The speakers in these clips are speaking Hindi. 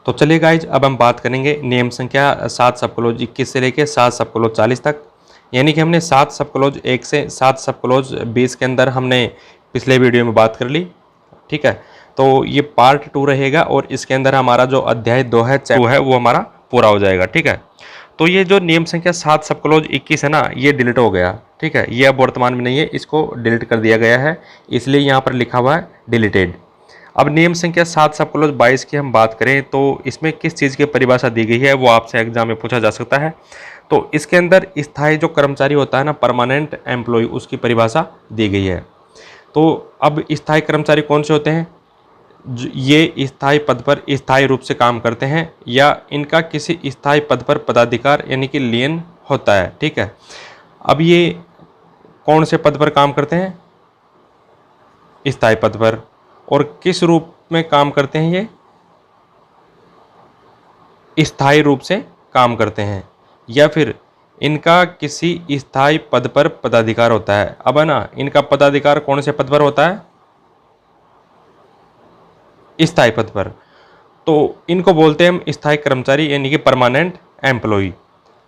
तो चलिए गाइज, अब हम बात करेंगे नियम संख्या 7 सब क्लोज 21 से लेके 7 सब क्लोज 40 तक। यानी कि हमने 7 सब क्लोज 1 से 7 सब क्लोज 20 के अंदर हमने पिछले वीडियो में बात कर ली। ठीक है, तो ये पार्ट 2 रहेगा और इसके अंदर हमारा जो अध्याय 2 है, चैप्टर 2 है, वो हमारा पूरा हो जाएगा। ठीक है, तो ये जो नियम संख्या 7 सब क्लोज 21 है ना, ये डिलीट हो गया। ठीक है, ये अब वर्तमान में नहीं है, इसको डिलीट कर दिया गया है, इसलिए यहाँ पर लिखा हुआ है डिलीटेड। अब नियम संख्या 7 सब क्लोज 22 की हम बात करें तो इसमें किस चीज़ की परिभाषा दी गई है, वो आपसे एग्जाम में पूछा जा सकता है। तो इसके अंदर स्थायी जो कर्मचारी होता है ना, परमानेंट एम्प्लॉय, उसकी परिभाषा दी गई है। तो अब स्थायी कर्मचारी कौन से होते हैं? ये स्थायी पद पर स्थायी रूप से काम करते हैं या इनका किसी स्थायी पद पर पदाधिकार यानी कि लियन होता है। ठीक है, अब ये कौन से पद पर काम करते हैं? स्थायी पद पर। और किस रूप में काम करते हैं? ये स्थायी रूप से काम करते हैं या फिर इनका किसी स्थायी पद पर पदाधिकार होता है। अब है ना, इनका पदाधिकार कौन से पद पर होता है? स्थायी पद पर। तो इनको बोलते हैं हम स्थायी कर्मचारी यानी कि परमानेंट एम्प्लॉय।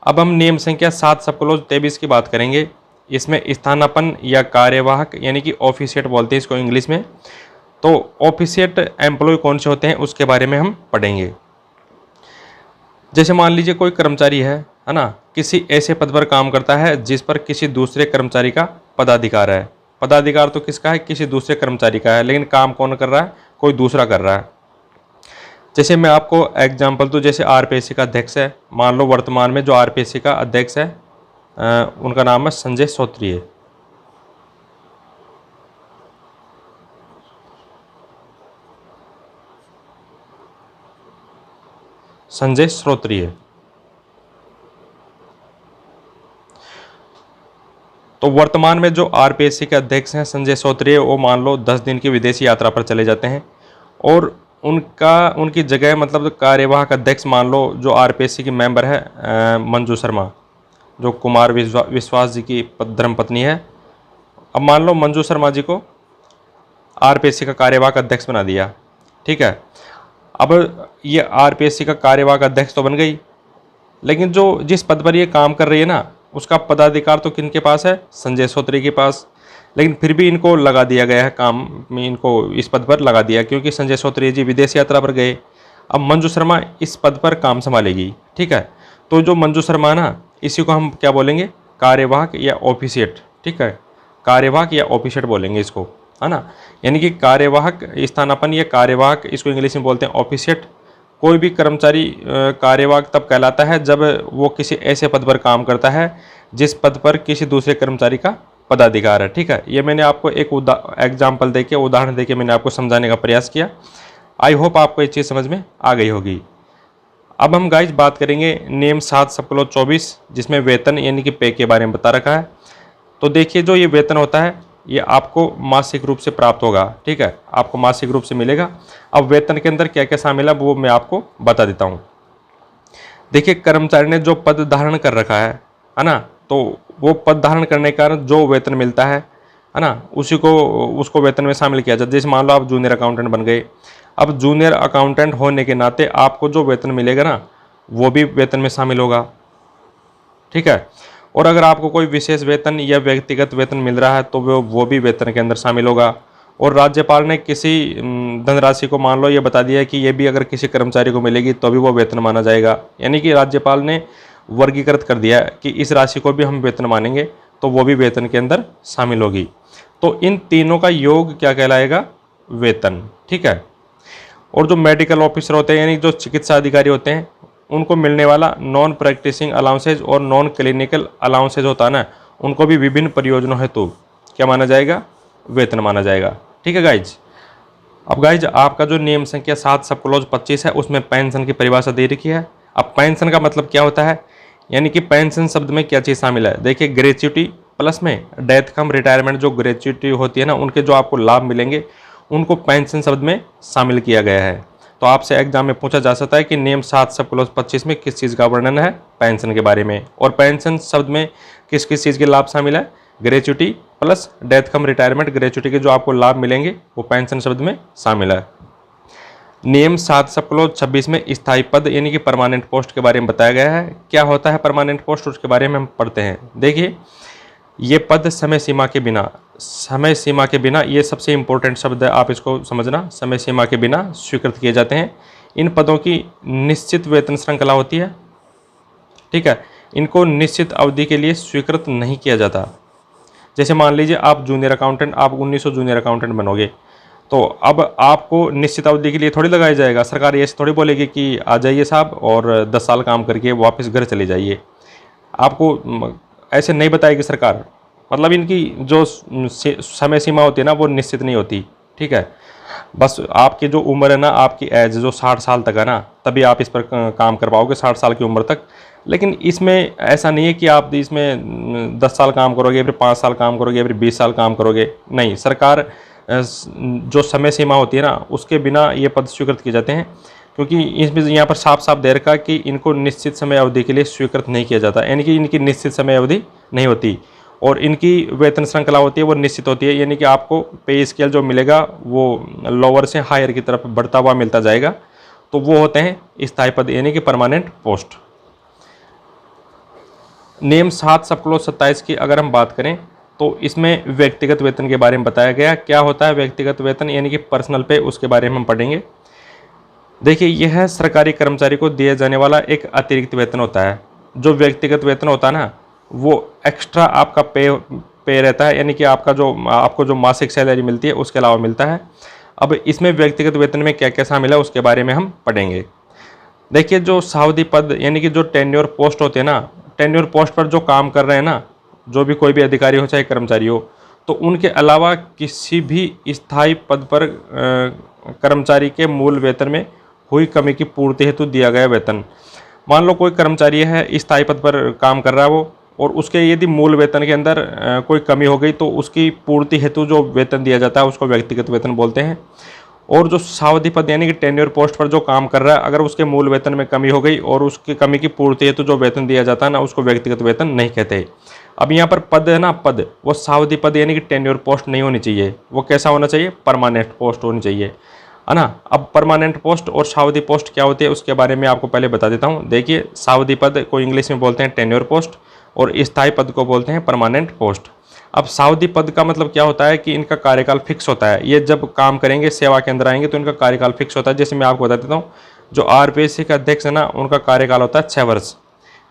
अब हम नियम संख्या 7 सब क्लोज 23 की बात करेंगे। इसमें स्थानापन्न या कार्यवाहक यानी कि ऑफिशिएट बोलते हैं इसको इंग्लिश में। तो ऑफिशिएट एम्प्लॉय कौन से होते हैं उसके बारे में हम पढ़ेंगे। जैसे मान लीजिए कोई कर्मचारी है ना, किसी ऐसे पद पर काम करता है जिस पर किसी दूसरे कर्मचारी का पदाधिकार है। पदाधिकार तो किसका है? किसी दूसरे कर्मचारी का है, लेकिन काम कौन कर रहा है? कोई दूसरा कर रहा है। जैसे मैं आपको एग्जांपल दूं, जैसे आरपीएससी का अध्यक्ष है, मान लो वर्तमान में जो आरपीएससी का अध्यक्ष है उनका नाम है संजय श्रोत्रिय। संजय श्रोत्रिय। तो वर्तमान में जो आरपीएससी के अध्यक्ष हैं संजय श्रोत्रिय, वो मान लो 10 दिन की विदेशी यात्रा पर चले जाते हैं और उनकी जगह मतलब कार्यवाहक अध्यक्ष मान लो जो आरपीएससी की मेंबर है मंजू शर्मा, जो कुमार विश्वास जी की धर्मपत्नी है। अब मान लो मंजू शर्मा जी को आरपीएससी का कार्यवाहक अध्यक्ष बना दिया। ठीक है, अब ये आरपीएससी का कार्यवाहक अध्यक्ष तो बन गई, लेकिन जो जिस पद पर ये काम कर रही है ना, उसका पदाधिकार तो किन के पास है? संजय श्रोत्रिय के पास। लेकिन फिर भी इनको लगा दिया गया है काम में, इनको इस पद पर लगा दिया क्योंकि संजय श्रोत्रिय जी विदेश यात्रा पर गए। अब मंजू शर्मा इस पद पर काम संभालेगी। ठीक है, तो जो मंजू शर्मा है ना, इसी को हम क्या बोलेंगे? कार्यवाहक या ऑफिशिएट। ठीक है, कार्यवाहक या ऑफिशिएट बोलेंगे इसको, है ना। यानी कि कार्यवाहक स्थानापन्न या कार्यवाहक, इसको इंग्लिश में बोलते हैं ऑफिशिएट। कोई भी कर्मचारी कार्यवाहक तब कहलाता है जब वो किसी ऐसे पद पर काम करता है जिस पद पर किसी दूसरे कर्मचारी का पदाधिकार है। ठीक है, ये मैंने आपको एक एग्जाम्पल देके, उदाहरण देके मैंने आपको समझाने का प्रयास किया। आई होप आपको ये चीज़ समझ में आ गई होगी। अब हम गाइज बात करेंगे नियम 7 सब क्लोज 24, जिसमें वेतन यानी कि पे के बारे में बता रखा है। तो देखिए, जो ये वेतन होता है ये आपको मासिक रूप से प्राप्त होगा। ठीक है, आपको मासिक रूप से मिलेगा। अब वेतन के अंदर क्या क्या शामिल है वो मैं आपको बता देता हूँ। देखिए, कर्मचारी ने जो पद धारण कर रखा है ना, तो वो पद धारण करने के कारण जो वेतन मिलता है ना, उसको वेतन में शामिल किया जाता है। जैसे मान लो आप जूनियर अकाउंटेंट बन गए। अब जूनियर अकाउंटेंट होने के नाते आपको जो वेतन मिलेगा ना, वो भी वेतन में शामिल होगा। ठीक है, और अगर आपको कोई विशेष वेतन या व्यक्तिगत वेतन मिल रहा है तो वो भी वेतन के अंदर शामिल होगा। और राज्यपाल ने किसी धनराशि को मान लो ये बता दिया कि ये भी अगर किसी कर्मचारी को मिलेगी तो भी वो वेतन माना जाएगा। यानी कि राज्यपाल ने वर्गीकृत कर दिया कि इस राशि को भी हम वेतन मानेंगे, तो वो भी वेतन के अंदर शामिल होगी। तो इन तीनों का योग क्या कहलाएगा? वेतन। ठीक है, और जो मेडिकल ऑफिसर होते हैं यानी जो चिकित्सा अधिकारी होते हैं, उनको मिलने वाला नॉन प्रैक्टिसिंग अलाउंसेज और नॉन क्लिनिकल अलाउंसेज होता है ना, उनको भी विभिन्न परियोजनाओं हेतु क्या माना जाएगा? वेतन माना जाएगा। ठीक है गाइज। अब गाइज, आपका जो नियम संख्या 7 सब क्लोज 25 है उसमें पेंशन की परिभाषा दे रखी है। अब पेंशन का मतलब क्या होता है, यानी कि पेंशन शब्द में क्या चीज़ शामिल है? देखिए, ग्रेच्युटी प्लस में डेथ कम रिटायरमेंट, जो ग्रेच्युटी होती है ना, उनके जो आपको लाभ मिलेंगे उनको पेंशन शब्द में शामिल किया गया है। तो आपसे एग्जाम में पूछा जा सकता है कि नियम 7 सब क्लोज 25 में किस चीज़ का वर्णन है? पेंशन के बारे में। और पेंशन शब्द में किस किस चीज़ के लाभ शामिल है? ग्रेच्युटी प्लस डेथ कम रिटायरमेंट। ग्रेच्युटी के जो आपको लाभ मिलेंगे वो पेंशन शब्द में शामिल है। नियम 7/26 में स्थायी पद यानी कि परमानेंट पोस्ट के बारे में बताया गया है। क्या होता है परमानेंट पोस्ट, उसके बारे में हम पढ़ते हैं। देखिए, ये पद समय सीमा के बिना, ये सबसे इम्पोर्टेंट शब्द है, आप इसको समझना, समय सीमा के बिना स्वीकृत किए जाते हैं। इन पदों की निश्चित वेतन श्रृंखला होती है, ठीक है। इनको निश्चित अवधि के लिए स्वीकृत नहीं किया जाता। जैसे मान लीजिए आप जूनियर अकाउंटेंट, आप 1900 जूनियर अकाउंटेंट बनोगे, तो अब आपको निश्चित अवधि के लिए थोड़ी लगाया जाएगा। सरकार ये थोड़ी बोलेगी कि आ जाइए साहब और 10 साल काम करके वापस घर चले जाइए। आपको ऐसे नहीं बताएगी सरकार। मतलब इनकी जो समय सीमा होती है ना, वो निश्चित नहीं होती, ठीक है। बस आपकी जो उम्र है ना, आपकी एज जो 60 साल तक है ना, तभी आप इस पर काम कर पाओगे, 60 साल की उम्र तक। लेकिन इसमें ऐसा नहीं है कि आप इसमें 10 साल काम करोगे, फिर 5 साल काम करोगे, फिर 20 साल काम करोगे। नहीं, सरकार जो समय सीमा होती है ना, उसके बिना ये पद स्वीकृत किए जाते हैं, क्योंकि इसमें यहाँ पर साफ साफ दे रखा कि इनको निश्चित समय अवधि के लिए स्वीकृत नहीं किया जाता, यानी कि इनकी निश्चित समय अवधि नहीं होती। और इनकी वेतन श्रृंखला होती है वो निश्चित होती है, यानी कि आपको पे स्केल जो मिलेगा वो लोअर से हायर की तरफ बढ़ता हुआ मिलता जाएगा। तो वो होते हैं स्थायी पद यानी कि परमानेंट पोस्ट। नियम 7/27 की अगर हम बात करें तो इसमें व्यक्तिगत वेतन के बारे में बताया गया। क्या होता है व्यक्तिगत वेतन यानी कि पर्सनल पे, उसके बारे में हम पढ़ेंगे। देखिए, यह सरकारी कर्मचारी को दिया जाने वाला एक अतिरिक्त वेतन होता है। जो व्यक्तिगत वेतन होता है ना, वो एक्स्ट्रा आपका पे रहता है, यानी कि आपको जो मासिक सैलरी मिलती है उसके अलावा मिलता है। अब इसमें व्यक्तिगत वेतन में क्या क्या शामिल है उसके बारे में हम पढ़ेंगे। देखिए, जो सावधि पद यानी कि जो टेन्योर पोस्ट होते हैं ना, टेन्योर पोस्ट पर जो काम कर रहे हैं ना, जो भी कोई भी अधिकारी हो चाहे कर्मचारी हो, तो उनके अलावा किसी भी स्थायी पद पर कर्मचारी के मूल वेतन में हुई कमी की पूर्ति हेतु दिया गया वेतन। मान लो कोई कर्मचारी है, स्थायी पद पर काम कर रहा है वो, और उसके यदि मूल वेतन के अंदर कोई कमी हो गई तो उसकी पूर्ति हेतु जो वेतन दिया जाता है उसको व्यक्तिगत वेतन बोलते हैं। और जो सावधि पद यानी कि टेन्योर पोस्ट पर जो काम कर रहा है, अगर उसके मूल वेतन में कमी हो गई और उसकी कमी की पूर्ति हेतु जो वेतन दिया जाता है ना, उसको व्यक्तिगत वेतन नहीं कहते। अब यहाँ पर पद है ना, पद वो सावधि पद यानी कि टेन्योर पोस्ट नहीं होनी चाहिए। वो कैसा होना चाहिए? परमानेंट पोस्ट होनी चाहिए, है ना। अब परमानेंट पोस्ट और सावधि पोस्ट क्या होती है उसके बारे में आपको पहले बता देता हूँ। देखिए, सावधि पद को इंग्लिश में बोलते हैं टेन्योर पोस्ट और स्थायी पद को बोलते हैं परमानेंट पोस्ट। अब सावधि पद का मतलब क्या होता है कि इनका कार्यकाल फिक्स होता है। ये जब काम करेंगे, सेवा के अंदर आएंगे, तो इनका कार्यकाल फिक्स होता है। जैसे मैं आपको बता देता हूँ, जो आरपीएससी के अध्यक्ष है ना, उनका कार्यकाल होता है 6 वर्ष।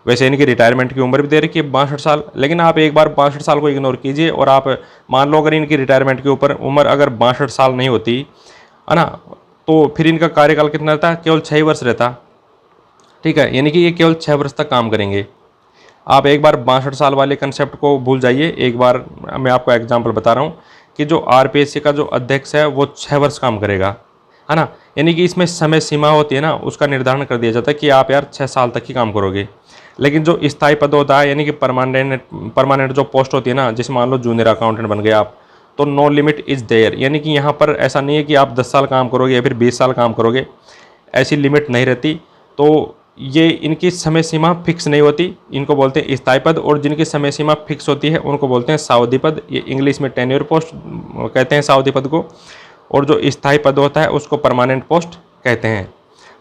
वैसे इनकी रिटायरमेंट की उम्र भी दे रखी है 62 साल, लेकिन आप एक बार 62 साल को इग्नोर कीजिए और आप मान लो अगर इनकी रिटायरमेंट की उम्र अगर 62 साल नहीं होती, है ना, तो फिर इनका कार्यकाल कितना रहता है? केवल 6 वर्ष रहता, ठीक है। यानी कि ये केवल 6 वर्ष तक काम करेंगे। आप एक बार 62 साल वाले कंसेप्ट को भूल जाइए। एक बार मैं आपको एग्जांपल बता रहा हूँ कि जो आरपीएससी का जो अध्यक्ष है वो 6 वर्ष काम करेगा, है ना। यानी कि इसमें समय सीमा होती है ना, उसका निर्धारण कर दिया जाता है कि आप यार 6 साल तक ही काम करोगे। लेकिन जो स्थायी पद होता है यानी कि परमानेंट जो पोस्ट होती है ना, जैसे मान लो जूनियर अकाउंटेंट बन गए आप, तो नो लिमिट इज़ देयर। यानी कि यहाँ पर ऐसा नहीं है कि आप 10 साल काम करोगे या फिर 20 साल काम करोगे, ऐसी लिमिट नहीं रहती। तो ये इनकी समय सीमा फिक्स नहीं होती, इनको बोलते हैं स्थायी पद। और जिनकी समय सीमा फिक्स होती है उनको बोलते हैं सावधि पद। ये इंग्लिश में टेन्योर पोस्ट कहते हैं सावधि पद को, और जो स्थायी पद होता है उसको परमानेंट पोस्ट कहते हैं।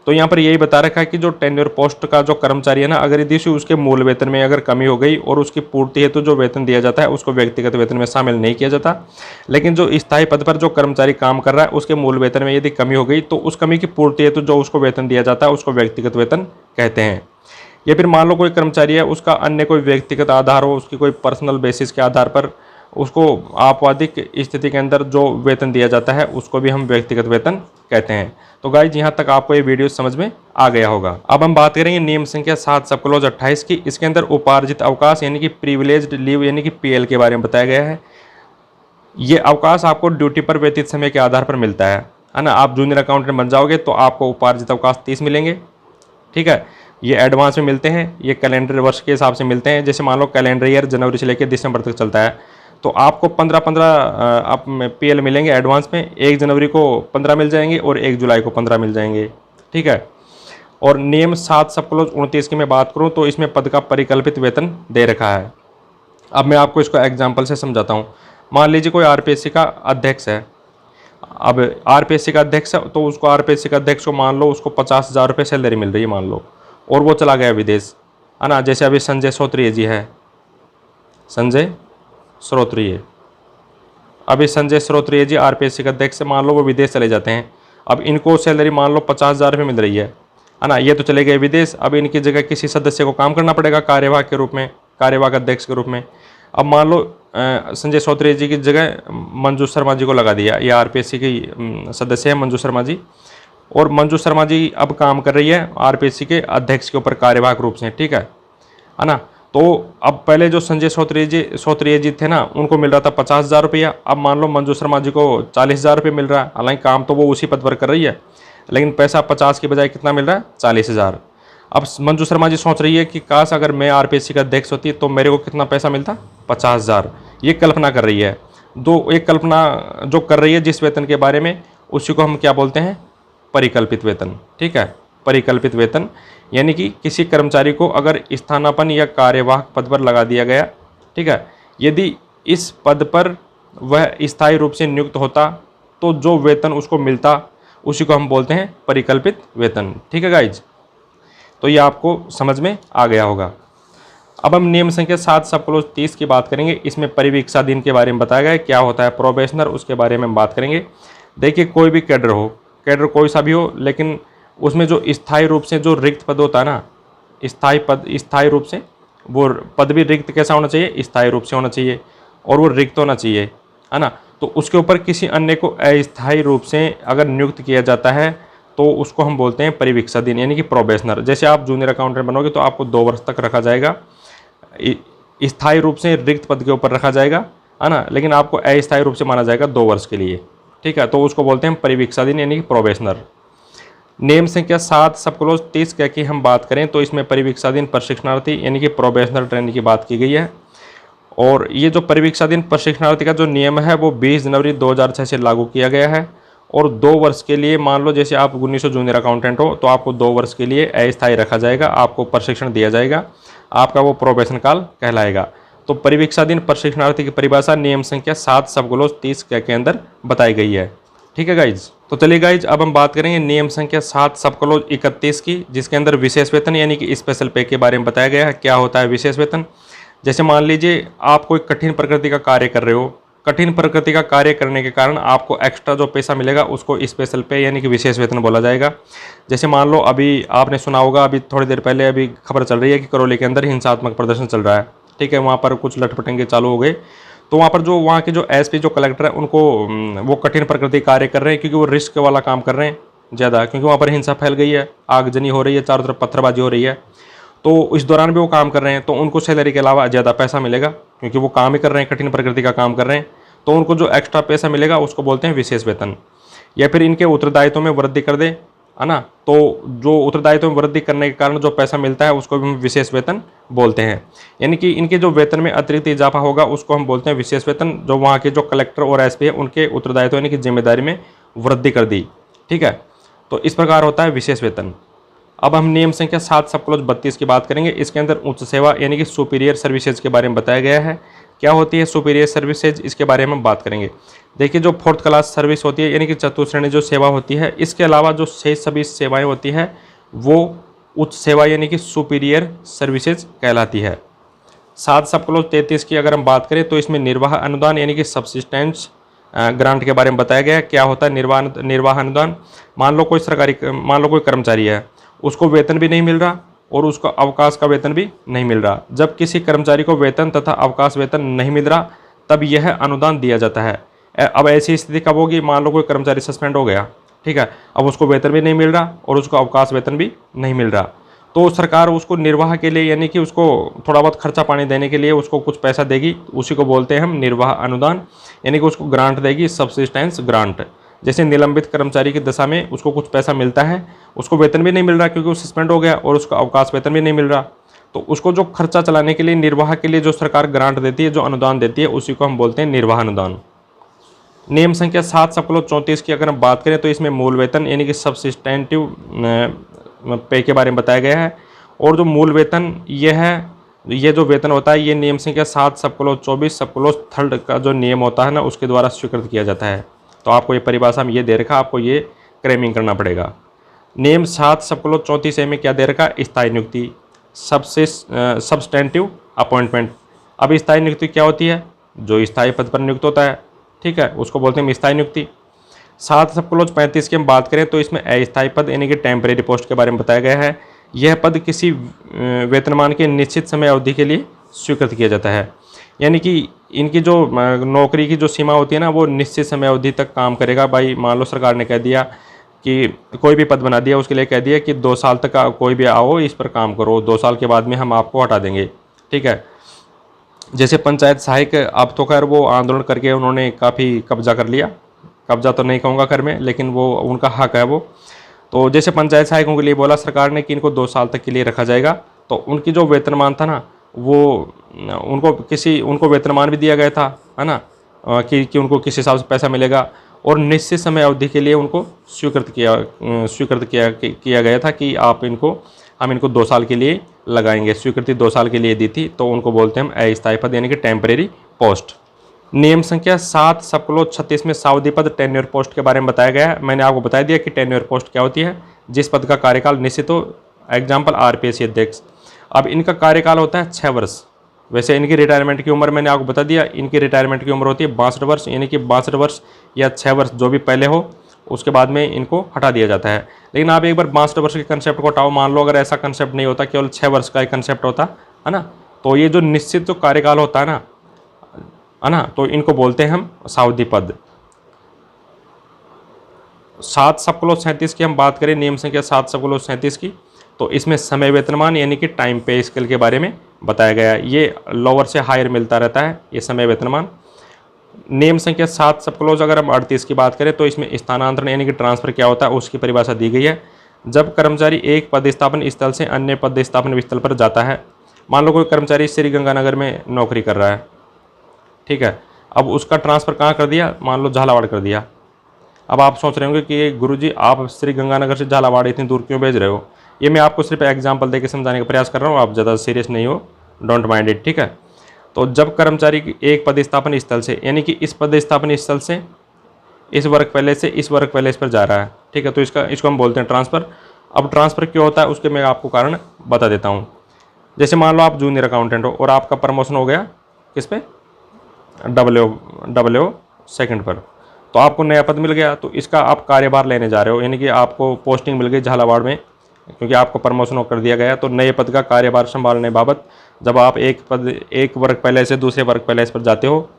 तो यहाँ पर यही बता रखा है कि जो टेन्योर पोस्ट का जो कर्मचारी है ना, अगर यदि उसके मूल वेतन में अगर कमी हो गई और उसकी पूर्ति हेतु जो वेतन दिया जाता है उसको व्यक्तिगत वेतन में शामिल नहीं किया जाता। लेकिन जो स्थायी पद पर जो कर्मचारी काम कर रहा है उसके मूल वेतन में यदि कमी हो गई तो उस कमी की पूर्ति हेतु जो उसको वेतन दिया जाता है उसको व्यक्तिगत वेतन कहते हैं। या फिर मान लो कोई कर्मचारी है, उसका अन्य कोई व्यक्तिगत आधार हो, उसकी कोई पर्सनल बेसिस के आधार पर उसको आपवादिक स्थिति के अंदर जो वेतन दिया जाता है उसको भी हम व्यक्तिगत वेतन कहते हैं। तो गाइज, यहाँ तक आपको ये वीडियो समझ में आ गया होगा। अब हम बात करेंगे नियम संख्या 7/28 की। इसके अंदर उपार्जित अवकाश यानी कि प्रिविलेज्ड लीव यानी कि पीएल के बारे में बताया गया है। ये अवकाश आपको ड्यूटी पर व्यतीत समय के आधार पर मिलता है ना। आप जूनियर अकाउंटेंट बन जाओगे तो आपको उपार्जित अवकाश 30 मिलेंगे, ठीक है। ये एडवांस में मिलते हैं, ये कैलेंडर वर्ष के हिसाब से मिलते हैं। जैसे मान लो कैलेंडर ईयर जनवरी से लेकर दिसंबर तक चलता है, तो आपको 15-15 आप पीएल मिलेंगे एडवांस में। 1 जनवरी को 15 मिल जाएंगे और 1 जुलाई को 15 मिल जाएंगे, ठीक है। और नियम 7/29 की मैं बात करूं तो इसमें पद का परिकल्पित वेतन दे रखा है। अब मैं आपको इसको एग्जाम्पल से समझाता हूं। मान लीजिए कोई आरपीएससी का अध्यक्ष है। अब आरपीएससी का अध्यक्ष है तो उसको आरपीएससी का अध्यक्ष को मान लो उसको 50,000 रुपये सैलरी मिल रही है मान लो, और वो चला गया विदेश, है ना। जैसे अभी संजय श्रोत्रिय जी है, संजय श्रोत्रिय, अभी संजय श्रोत्रिय जी आरपीएससी का अध्यक्ष से मान लो वो विदेश चले जाते हैं। अब इनको सैलरी मान लो 50,000 रुपये मिल रही है ना। ये तो चले गए विदेश, अब इनकी जगह किसी सदस्य को काम करना पड़ेगा कार्यवाहक के रूप में, कार्यवाहक अध्यक्ष के रूप में। अब मान लो संजय श्रोत्रिय जी की जगह मंजू शर्मा जी को लगा दिया, ये आरपीएससी की सदस्य है मंजू शर्मा जी, और मंजू शर्मा जी अब काम कर रही है आरपीएससी के अध्यक्ष के ऊपर कार्यवाहक रूप से, ठीक है ना। तो अब पहले जो संजय श्रोत्रिय जी थे ना, उनको मिल रहा था 50,000 रुपया, अब मान लो मंजू शर्मा जी को 40,000 रुपये मिल रहा है। हालांकि काम तो वो उसी पद पर कर रही है, लेकिन पैसा 50 की बजाय कितना मिल रहा है, 40,000। अब मंजू शर्मा जी सोच रही है कि काश अगर मैं आरपीएससी का अध्यक्ष होती तो मेरे को कितना पैसा मिलता, 50,000। ये कल्पना कर रही है, एक कल्पना जो कर रही है जिस वेतन के बारे में, उसी को हम क्या बोलते हैं, परिकल्पित वेतन, ठीक है। परिकल्पित वेतन यानी कि किसी कर्मचारी को अगर स्थानापन्न या कार्यवाहक पद पर लगा दिया गया, ठीक है, यदि इस पद पर वह स्थायी रूप से नियुक्त होता तो जो वेतन उसको मिलता उसी को हम बोलते हैं परिकल्पित वेतन, ठीक है गाइज। तो ये आपको समझ में आ गया होगा। अब हम नियम संख्या 7 सब क्लोज 30 की बात करेंगे। इसमें परिवीक्षा दिन के बारे में बताया गया है, क्या होता है प्रोबेशनर, उसके बारे में हम बात करेंगे। देखिए कोई भी कैडर हो, कैडर कोई सा भी हो, लेकिन उसमें जो स्थायी रूप से जो रिक्त पद होता है ना, स्थायी रूप से वो पद भी रिक्त कैसा होना चाहिए, स्थायी रूप से होना चाहिए, और वो रिक्त होना चाहिए, है ना। तो उसके ऊपर किसी अन्य को अस्थायी रूप से अगर नियुक्त किया जाता है तो उसको हम बोलते हैं परिवीक्षाधीन यानी कि प्रोबेशनर। जैसे आप जूनियर अकाउंटेंट बनोगे तो आपको 2 वर्ष तक रखा जाएगा, स्थायी रूप से रिक्त पद के ऊपर रखा जाएगा, है ना, लेकिन आपको अस्थायी रूप से माना जाएगा 2 वर्ष के लिए, ठीक है। तो उसको बोलते हैं परिवीक्षाधीन यानी कि प्रोबेशनर। नियम संख्या 7 सब क्लोज 30 क्या की हम बात करें तो इसमें परिवीक्षाधीन प्रशिक्षणार्थी यानी कि प्रोबेशनर ट्रेनी की बात की गई है। और ये जो परिवीक्षाधीन प्रशिक्षणार्थी का जो नियम है वो 20 जनवरी 2006 से लागू किया गया है, और 2 वर्ष के लिए, मान लो जैसे आप 1900 जूनियर अकाउंटेंट हो तो आपको 2 वर्ष के लिए अस्थायी रखा जाएगा, आपको प्रशिक्षण दिया जाएगा, आपका वो प्रोबेशन काल कहलाएगा। तो परिवीक्षाधीन प्रशिक्षणार्थी की परिभाषा नियम संख्या 7 सब क्लोज 30 के अंदर बताई गई है, ठीक है गाइज। तो चलिए गाइज अब हम बात करेंगे नियम संख्या 7 सब क्लोज 31 की, जिसके अंदर विशेष वेतन यानी कि स्पेशल पे के बारे में बताया गया है। क्या होता है विशेष वेतन? जैसे मान लीजिए आप कोई कठिन प्रकृति का कार्य कर रहे हो, कठिन प्रकृति का कार्य करने के कारण आपको एक्स्ट्रा जो पैसा मिलेगा उसको स्पेशल पे यानी कि विशेष वेतन बोला जाएगा। जैसे मान लो अभी आपने सुना होगा, अभी थोड़ी देर पहले अभी खबर चल रही है कि करौली के अंदर हिंसात्मक प्रदर्शन चल रहा है, ठीक है, वहाँ पर कुछ लटपटेंगे चालू हो गए, तो वहाँ पर जो वहाँ के जो एसपी जो कलेक्टर है उनको वो कठिन प्रकृति कार्य कर रहे हैं क्योंकि वो रिस्क वाला काम कर रहे हैं ज़्यादा, क्योंकि वहाँ पर हिंसा फैल गई है, आगजनी हो रही है, चारों तरफ पत्थरबाजी हो रही है, तो इस दौरान भी वो काम कर रहे हैं, तो उनको सैलरी के अलावा ज़्यादा पैसा मिलेगा क्योंकि वो काम ही कर रहे हैं, कठिन प्रकृति का काम कर रहे हैं, तो उनको जो एक्स्ट्रा पैसा मिलेगा उसको बोलते हैं विशेष वेतन। या फिर इनके उत्तरदायित्व में वृद्धि कर दे, है ना, तो जो उत्तरदायित्व में वृद्धि करने के कारण जो पैसा मिलता है उसको भी हम विशेष वेतन बोलते हैं। यानी कि इनके जो वेतन में अतिरिक्त इजाफा होगा उसको हम बोलते हैं विशेष वेतन। जो वहाँ के जो कलेक्टर और एसपी है उनके उत्तरदायित्व यानी कि जिम्मेदारी में वृद्धि कर दी, ठीक है, तो इस प्रकार होता है विशेष वेतन। अब हम नियम संख्या 7 सब क्लोज 32 की बात करेंगे। इसके अंदर उच्च सेवा यानी कि सुपीरियर सर्विसेज के बारे में बताया गया है। क्या होती है सुपीरियर सर्विसेज, इसके बारे में हम बात करेंगे। देखिए जो 4th क्लास सर्विस होती है यानी कि चतुर्थ श्रेणी जो सेवा होती है, इसके अलावा जो शेष सभी सेवाएं होती है वो उच्च सेवा यानी कि सुपीरियर सर्विसेज कहलाती है। 7 सब क्लोज 33 की अगर हम बात करें तो इसमें निर्वाह अनुदान यानी कि सब्सिस्टेंस ग्रांट के बारे में बताया गया है। क्या होता है निर्वाह अनुदान? मान लो कोई कर्मचारी है, उसको वेतन भी नहीं मिल रहा और उसको अवकाश का वेतन भी नहीं मिल रहा। जब किसी कर्मचारी को वेतन तथा अवकाश वेतन नहीं मिल रहा तब यह अनुदान दिया जाता है। अब ऐसी स्थिति कब होगी? मान लो कोई कर्मचारी सस्पेंड हो गया, ठीक है, अब उसको वेतन भी नहीं मिल रहा और उसको अवकाश वेतन भी नहीं मिल रहा, तो सरकार उसको निर्वाह के लिए यानी कि उसको थोड़ा बहुत खर्चा पानी देने के लिए उसको कुछ पैसा देगी, उसी को बोलते हैं हम निर्वाह अनुदान, यानी कि उसको ग्रांट देगी, सब्सिस्टेंस ग्रांट। जैसे निलंबित कर्मचारी की दशा में उसको कुछ पैसा मिलता है, उसको वेतन भी नहीं मिल रहा क्योंकि वो सस्पेंड हो गया और उसको अवकाश वेतन भी नहीं मिल रहा, तो उसको जो खर्चा चलाने के लिए निर्वाह के लिए जो सरकार ग्रांट देती है, जो अनुदान देती है, उसी को हम बोलते हैं निर्वाह अनुदान। नियम संख्या 7 सब क्लोज 34 की अगर हम बात करें तो इसमें मूल वेतन यानी कि सब्सिस्टेंटिव पे के बारे में बताया गया है। और जो मूल वेतन ये जो वेतन होता है ये नियम संख्या 7 सब क्लोज 24 सब क्लोज 3 का जो नियम होता है ना उसके द्वारा स्वीकृत किया जाता है, तो आपको ये परिभाषा में ये दे रखा, आपको ये क्रेमिंग करना पड़ेगा। नियम 7 सब क्लोज 34A में क्या दे रखा, स्थायी नियुक्ति, सब्सटेंटिव अपॉइंटमेंट। अब स्थायी नियुक्ति क्या होती है, जो स्थायी पद पर नियुक्त होता है, ठीक है, उसको बोलते हैं स्थायी नियुक्ति। 7 सब क्लोज 35 की हम बात करें तो इसमें अस्थायी पद यानी कि टेम्परेरी पोस्ट के बारे में बताया गया है। यह पद किसी वेतनमान के निश्चित समय अवधि के लिए स्वीकृत किया जाता है, यानी कि इनकी जो नौकरी की जो सीमा होती है ना, वो निश्चित समय अवधि तक काम करेगा। भाई मान लो सरकार ने कह दिया कि कोई भी पद बना दिया, उसके लिए कह दिया कि 2 साल तक कोई भी आओ इस पर काम करो, 2 साल के बाद में हम आपको हटा देंगे, ठीक है। जैसे पंचायत सहायक, अब तो खैर वो आंदोलन करके उन्होंने काफ़ी कब्जा कर लिया, कब्जा तो नहीं कहूँगा कर में, लेकिन वो उनका हक है वो। तो जैसे पंचायत सहायकों के लिए बोला सरकार ने कि इनको 2 साल तक के लिए रखा जाएगा, तो उनकी जो वेतनमान था ना, वो उनको वेतनमान भी दिया गया था, है ना, कि उनको किस हिसाब से पैसा मिलेगा, और निश्चित समय अवधि के लिए उनको स्वीकृत किया गया था कि हम इनको 2 साल के लिए लगाएंगे। स्वीकृति 2 साल के लिए दी थी, तो उनको बोलते हैं हम अस्थायी पद यानी कि टेम्परेरी पोस्ट। नियम संख्या 7 सब क्लोज 36 में सावधि पद टेन्योर पोस्ट के बारे में बताया गया है। मैंने आपको बता दिया कि टेन्योर पोस्ट क्या होती है, जिस पद का कार्यकाल निश्चित हो, एग्जाम्पल आरपीएससी अध्यक्ष। अब इनका कार्यकाल होता है 6 वर्ष। वैसे इनकी रिटायरमेंट की उम्र मैंने आपको बता दिया, इनकी रिटायरमेंट की उम्र होती है 62 वर्ष, यानी कि 62 वर्ष या 6 वर्ष जो भी पहले हो, उसके बाद में इनको हटा दिया जाता है। लेकिन आप एक बार 62 वर्ष के कंसेप्ट को हटाओ, मान लो अगर ऐसा कंसेप्ट नहीं होता, केवल 6 वर्ष का एक कंसेप्ट होता है ना, तो ये जो निश्चित जो कार्यकाल होता है ना, तो इनको बोलते हैं हम सावधि पद। 7 सब क्लोज 37 की हम बात करें, नियम संख्या 7 सब क्लोज 37 की, तो इसमें समय वेतनमान यानी कि टाइम पे स्केल के बारे में बताया गया है। ये लोअर से हायर मिलता रहता है, ये समय वेतनमान। नियम संख्या 7 सब क्लोज अगर हम 38 की बात करें तो इसमें स्थानांतरण यानी कि ट्रांसफर क्या होता है, उसकी परिभाषा दी गई है। जब कर्मचारी एक पदस्थापन स्थल से अन्य पदस्थापन स्थल पर जाता है, मान लो कोई कर्मचारी श्रीगंगानगर में नौकरी कर रहा है, ठीक है, अब उसका ट्रांसफ़र कहाँ कर दिया, मान लो झालावाड़ कर दिया। अब आप सोच रहे होंगे कि गुरुजी आप श्रीगंगानगर से झालावाड़ इतनी दूर क्यों भेज रहे हो। ये मैं आपको सिर्फ एग्जांपल देके समझाने का प्रयास कर रहा हूँ, आप ज़्यादा सीरियस नहीं हो, डोंट माइंड इट, ठीक है। तो जब कर्मचारी एक पदस्थापन स्थल से यानी कि इस पदस्थापन स्थल से इस वर्क पैलेस से इस वर्क पैलेस पर जा रहा है, ठीक है, तो इसको हम बोलते हैं ट्रांसफ़र। अब ट्रांसफ़र क्यों होता है उसके मैं आपको कारण बता देता हूँ। जैसे मान लो आप जूनियर अकाउंटेंट हो और आपका प्रमोशन हो गया किस पे, डब्ल्यू सेकंड पर, तो आपको नया पद मिल गया, तो इसका आप कार्यभार लेने जा रहे हो, यानी कि आपको पोस्टिंग मिल गई झालावाड़ में, क्योंकि आपको प्रमोशन कर दिया गया। तो नए पद का कार्यभार संभालने बाबत जब आप एक वर्क पैलेस से दूसरे वर्क पैलेस पर जाते हो,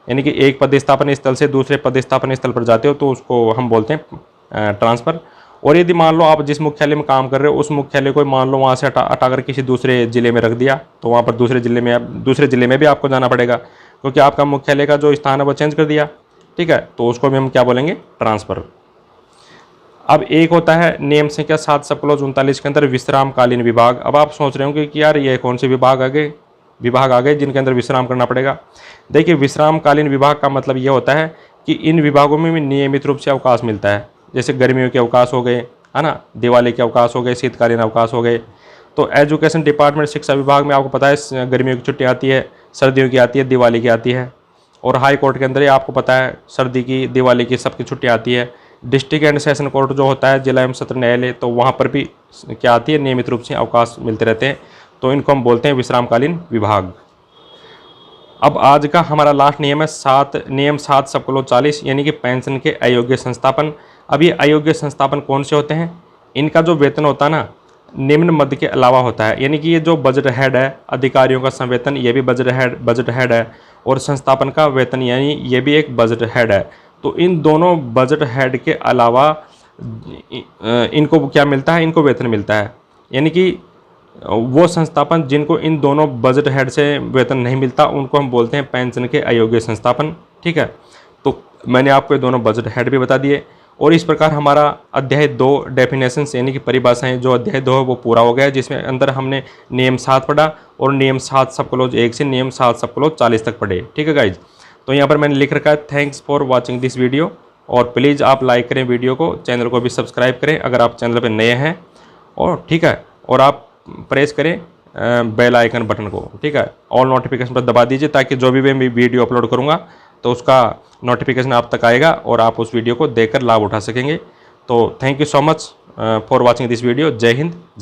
यानी कि एक पदस्थापन स्थल से दूसरे पदस्थापन स्थल पर जाते हो, तो उसको हम बोलते हैं ट्रांसफ़र। और यदि मान लो आप जिस मुख्यालय में काम कर रहे हो उस मुख्यालय को मान लो वहाँ से हटाकर किसी दूसरे ज़िले में रख दिया, तो वहाँ पर दूसरे ज़िले में भी आपको जाना पड़ेगा, क्योंकि आपका मुख्यालय का जो स्थान है वो चेंज कर दिया, ठीक है, तो उसको भी हम क्या बोलेंगे, ट्रांसफ़र। अब एक होता है नियम संख्या 7 सब क्लोज 39 के अंदर विश्रामकालीन विभाग। अब आप सोच रहे होंगे कि यार ये कौन से विभाग आ गए जिनके अंदर विश्राम करना पड़ेगा। देखिए, विश्रामकालीन विभाग का मतलब ये होता है कि इन विभागों में भी नियमित रूप से अवकाश मिलता है। जैसे गर्मियों के अवकाश हो गए, है ना, दिवाली के अवकाश हो गए, शीतकालीन अवकाश हो गए। तो एजुकेशन डिपार्टमेंट शिक्षा विभाग में आपको पता है गर्मियों की छुट्टी आती है, सर्दियों की आती है, दिवाली की आती है। और हाई कोर्ट के अंदर ये आपको पता है सर्दी की, दिवाली की, सबकी छुट्टी आती है। डिस्ट्रिक्ट एंड सेशन कोर्ट जो होता है, जिला एवं सत्र न्यायालय, तो वहाँ पर भी क्या आती है, नियमित रूप से अवकाश मिलते रहते हैं, तो इनको हम बोलते हैं विश्रामकालीन विभाग। अब आज का हमारा लास्ट नियम है नियम 7 सब क्लोज 40 यानी कि पेंशन के अयोग्य संस्थापन। अब ये अयोग्य संस्थापन कौन से होते हैं, इनका जो वेतन होता है ना, निम्न मद के अलावा होता है, यानी कि ये जो बजट हेड है, अधिकारियों का संवेतन ये भी बजट हेड है, और संस्थापन का वेतन यानी ये भी एक बजट हेड है। तो इन दोनों बजट हेड के अलावा इनको क्या मिलता है, इनको वेतन मिलता है। यानी कि वो संस्थापन जिनको इन दोनों बजट हेड से वेतन नहीं मिलता उनको हम बोलते हैं पेंशन के अयोग्य संस्थापन, ठीक है। तो मैंने आपको ये दोनों बजट हेड भी बता दिए, और इस प्रकार हमारा अध्याय 2 डेफिनेशंस यानी कि परिभाषाएं जो अध्याय 2 है वो पूरा हो गया, जिसमें अंदर हमने नियम 7 पढ़ा और नियम 7 सब क्लोज 1 से नियम 7 सब क्लोज 40 तक पढ़े, ठीक है गाइज। तो यहाँ पर मैंने लिख रखा है thanks for watching this video, और प्लीज़ आप लाइक करें वीडियो को, चैनल को भी सब्सक्राइब करें अगर आप चैनल पर नए हैं, और ठीक है, और आप प्रेस करें बेल आइकन बटन को, ठीक है, ऑल नोटिफिकेशन पर दबा दीजिए ताकि जो भी मैं वीडियो अपलोड करूँगा तो उसका नोटिफिकेशन आप तक आएगा और आप उस वीडियो को देखकर लाभ उठा सकेंगे। तो thank you so much for watching this video. जय हिंद, जय